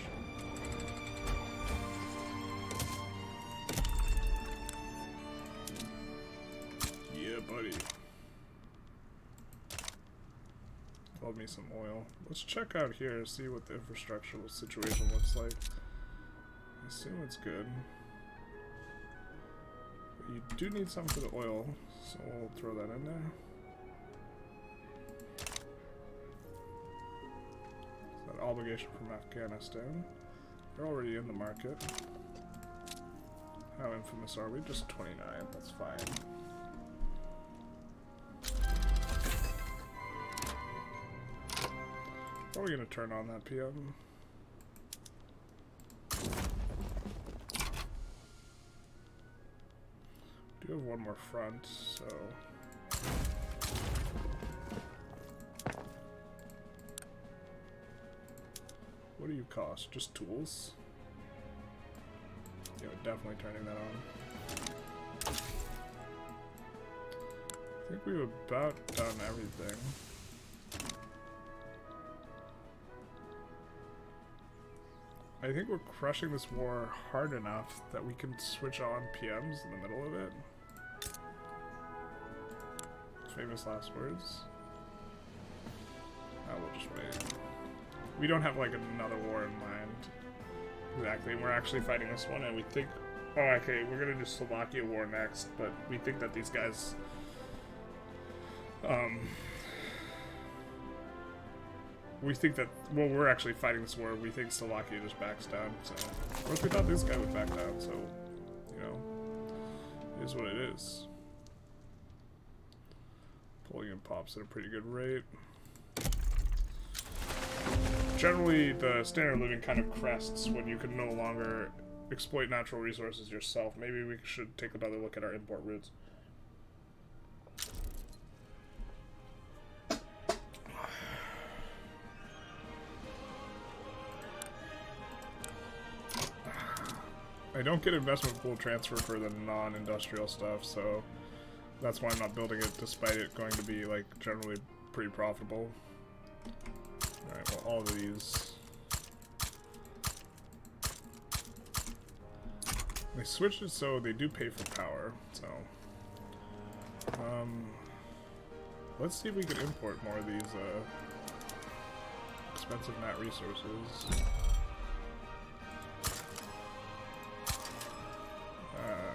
Yeah, buddy. Love me some oil. Let's check out here, see what the infrastructural situation looks like. I assume it's good. But you do need some for the oil, so we'll throw that in there. That obligation from Afghanistan. They're already in the market. How infamous are we? Just 29, that's fine. Are we gonna turn on that PM? We do have one more front, so... What do you cost? Just tools? Yeah, we're definitely turning that on. I think we've about done everything. I think we're crushing this war hard enough that we can switch on PMs in the middle of it. Famous last words. We'll just wait. We don't have like another war in mind. Exactly, we're actually fighting this one and we think... Oh, okay, we're gonna do Slovakia war next, but we think that these guys... we think that, well, we're actually fighting this war. We think Slovakia just backs down, so... Of course, we thought this guy would back down, so, you know, it is what it is. Pulling in pops at a pretty good rate. Generally, the standard of living kind of crests when you can no longer exploit natural resources yourself. Maybe we should take another look at our import routes. I don't get investment pool transfer for the non-industrial stuff, so that's why I'm not building it, despite it going to be, like, generally pretty profitable. Alright, well, all of these... They switched it so they do pay for power, so... let's see if we can import more of these, expensive nat resources.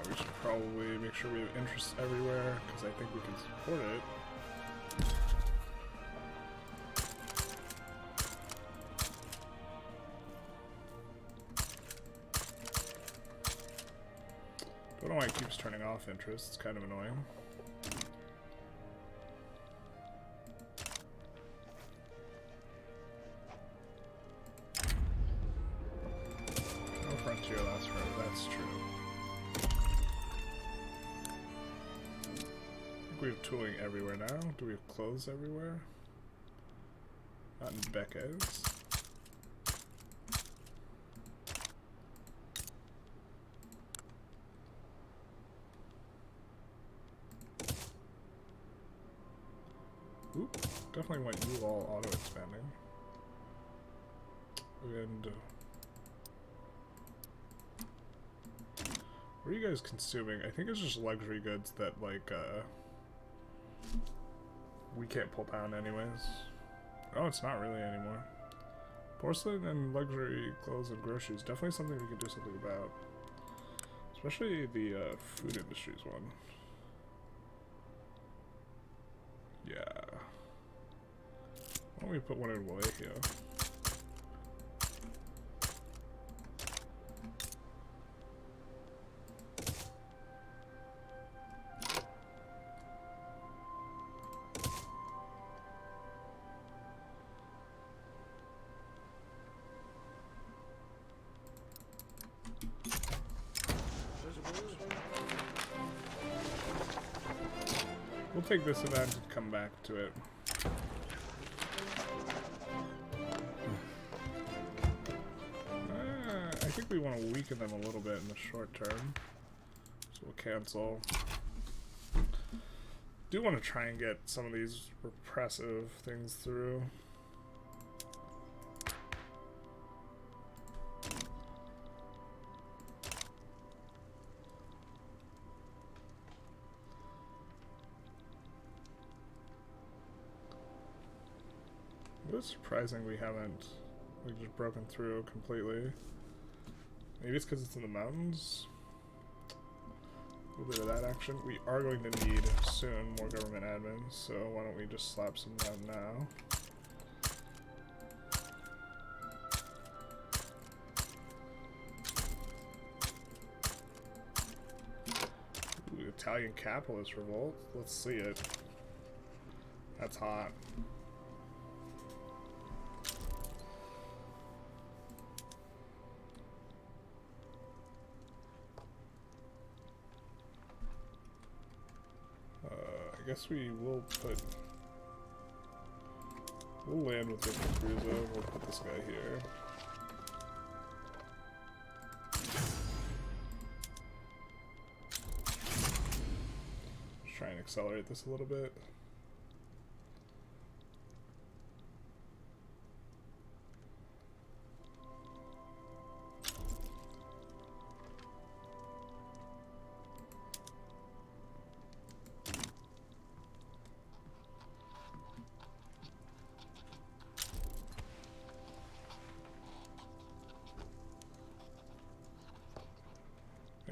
We should probably make sure we have interests everywhere, because I think we can support it. Don't know why it keeps turning off interest, it's kind of annoying. No frontier lasts forever, that's true. we have tooling everywhere now. Do we have clothes everywhere? Not in Becca's. Oop, definitely want you all auto-expanding. And what are you guys consuming? I think it's just luxury goods that, like, we can't pull down anyways. Oh, it's not really anymore. Porcelain and luxury clothes and groceries. Definitely something we can do something about. Especially the food industries one. Yeah. Why don't we put one in Wallachia? We'll take this event and come back to it. I think we want to weaken them a little bit in the short term. So we'll cancel. Do want to try and get some of these repressive things through. It's surprising we haven't like just broken through completely. Maybe it's because it's in the mountains. A little bit of that action. We are going to need soon more government admins, so why don't we just slap some down now. Ooh, Italian capitalist revolt. Let's see it. That's hot. I guess we will put... We'll land with Victor Cruiser. We'll put this guy here. Just try and accelerate this a little bit.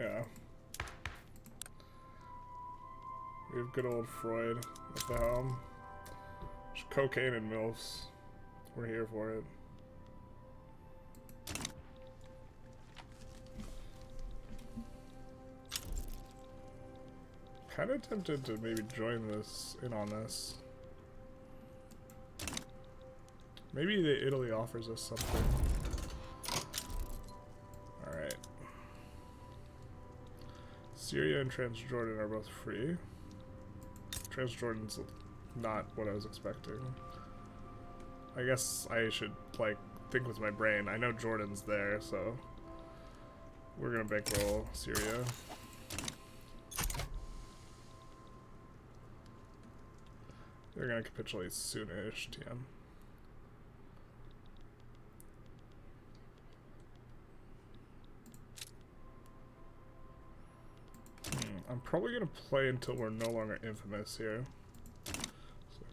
Yeah. We have good old Freud at the helm. Just cocaine and MILFs. We're here for it. Kind of tempted to maybe join this in on this. Maybe Italy offers us something. Alright. Syria and Transjordan are both free. Transjordan's not what I was expecting. I guess I should, like, think with my brain. I know Jordan's there, so we're gonna bankroll Syria. They're gonna capitulate soonish, TM. I'm probably gonna play until we're no longer infamous here,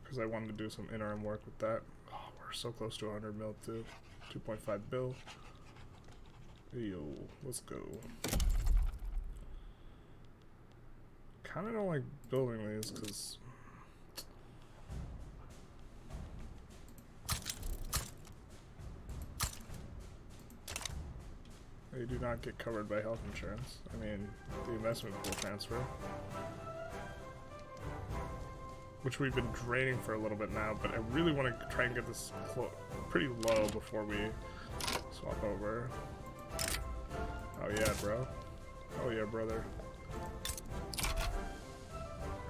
because I wanted to do some interim work with that. Oh, we're so close to 100 mil too. 2.5 bill. Yo, let's go. Kind of don't like building these because they do not get covered by health insurance. I mean, the investment pool transfer. Which we've been draining for a little bit now, but I really want to try and get this pretty low before we swap over. Oh yeah, bro. Oh yeah, brother.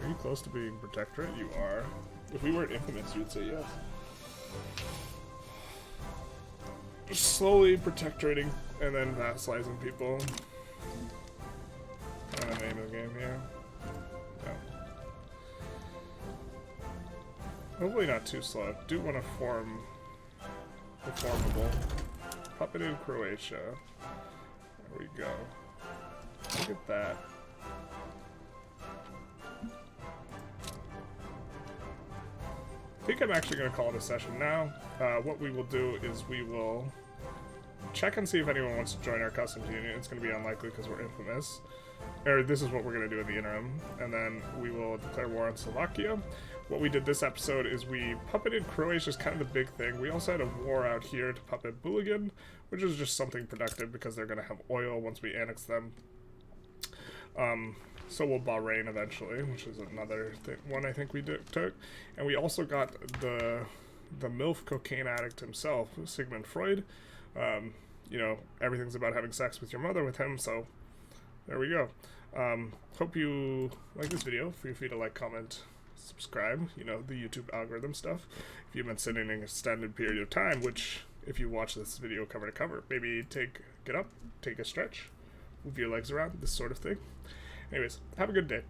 Are you close to being protectorate? You are. If we weren't infamous, you would say yes. Just slowly protectorating and then vassalizing people. Kind of the name of the game here. No. Hopefully not too slow. Do want to form the formable. Puppet in Croatia. There we go. Look at that. I think I'm actually going to call it a session now. What we will do is we will check and see if anyone wants to join our customs union. It's going to be unlikely because we're infamous. Or this is what we're going to do in the interim. And then we will declare war on Wallachia. What we did this episode is we puppeted Croatia's kind of the big thing. We also had a war out here to puppet Bulgaria, which is just something productive because they're going to have oil once we annex them. So will Bahrain eventually, which is another one I think we took. And we also got the MILF cocaine addict himself, Sigmund Freud. You know, everything's about having sex with your mother with him, so there we go. Hope you like this video. Feel free to like, comment, subscribe, you know, the YouTube algorithm stuff. If you've been sitting an extended period of time, which if you watch this video cover to cover, maybe get up, take a stretch, move your legs around, this sort of thing. Anyways, have a good day.